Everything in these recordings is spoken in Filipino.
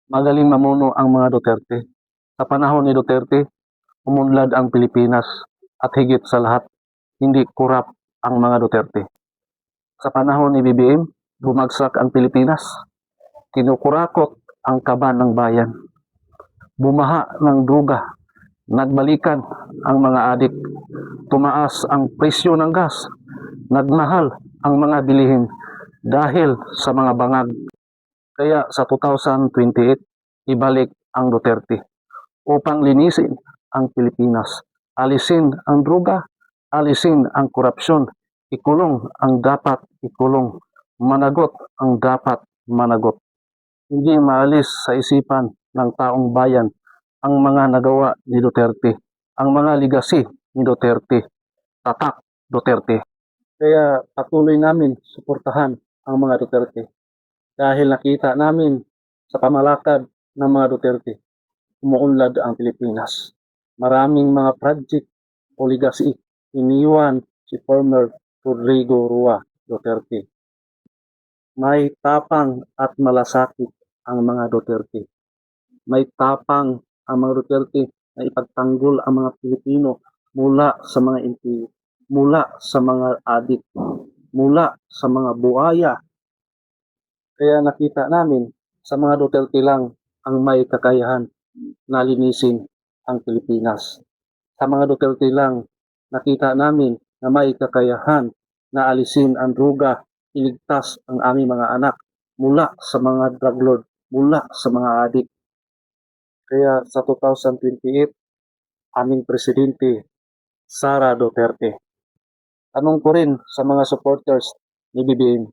Magaling mamuno ang mga Duterte. Sa panahon ni Duterte, umunlad ang Pilipinas at higit sa lahat, hindi kurap ang mga Duterte. Sa panahon ni BBM, bumagsak ang Pilipinas. Kinukurakot ang kaban ng bayan. Bumaha ng druga. Nagbalikan ang mga adik. Tumaas ang presyo ng gas. Nagmahal ang mga bilihin dahil sa mga bangag. Kaya sa 2028, ibalik ang Duterte upang linisin ang Pilipinas. Alisin ang druga, alisin ang korupsyon, ikulong ang dapat ikulong, managot ang dapat managot. Hindi maalis sa isipan ng taong bayan ang mga nagawa ni Duterte, ang mga legacy ni Duterte, tatak Duterte. Kaya patuloy namin suportahan ang mga Duterte dahil nakita namin sa pamalakad ng mga Duterte, umuunlad ang Pilipinas. Maraming mga project o legacy iniwan si former Rodrigo Roa Duterte. May tapang at malasakit ang mga Duterte. May tapang ang mga Duterte na ipagtanggol ang mga Pilipino mula sa mga impi, mula sa mga adik, mula sa mga buaya. Kaya nakita namin sa mga Duterte lang ang may kakayahan na linisin ang Pilipinas. Sa mga Duterte lang nakita namin na may kakayahan na alisin ang druga, iligtas ang aming mga anak mula sa mga drug lord, mula sa mga adik. Kaya sa 2028, aming presidente, Sara Duterte. Tanong ko rin sa mga supporters ni BBM,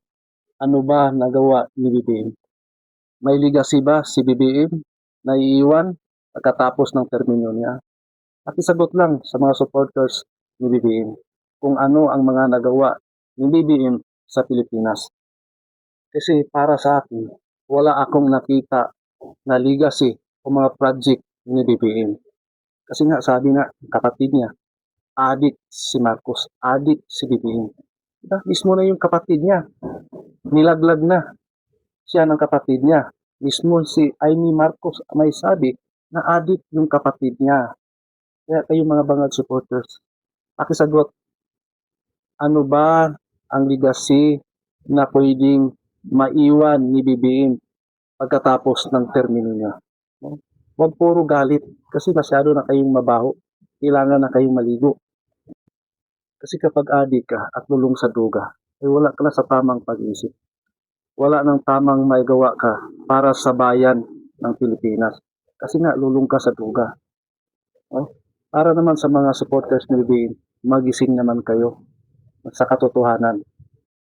ano ba nagawa ni BBM? May legacy ba si BBM na iiwan pagkatapos ng termino niya? Pakisagot lang sa mga supporters ni BBM kung ano ang mga nagawa ni BBM sa Pilipinas. Kasi para sa akin, wala akong nakita na legacy o mga project ni BBM. Kasi nga sabi nga, kapatid niya, adik si Marcos, adik si BBM. Diba? Mismo na yung kapatid niya, nilaglag na siya ng kapatid niya. Mismo si Amy Marcos may sabi na adik yung kapatid niya. Kaya kayong mga bangag supporters, pakisagot, ano ba ang legacy na pwedeng maiwan ni BBM pagkatapos ng termino niya? Huwag puro galit kasi masyado na kayong mabaho. Kailangan na kayong maligo. Kasi kapag adik ka at lulong sa duga, ay wala ka na sa tamang pag-isip. Wala nang tamang maigawa ka para sa bayan ng Pilipinas. Kasi nga lulong ka sa duga. Para naman sa mga supporters ni BBM, magising naman kayo sa katotohanan.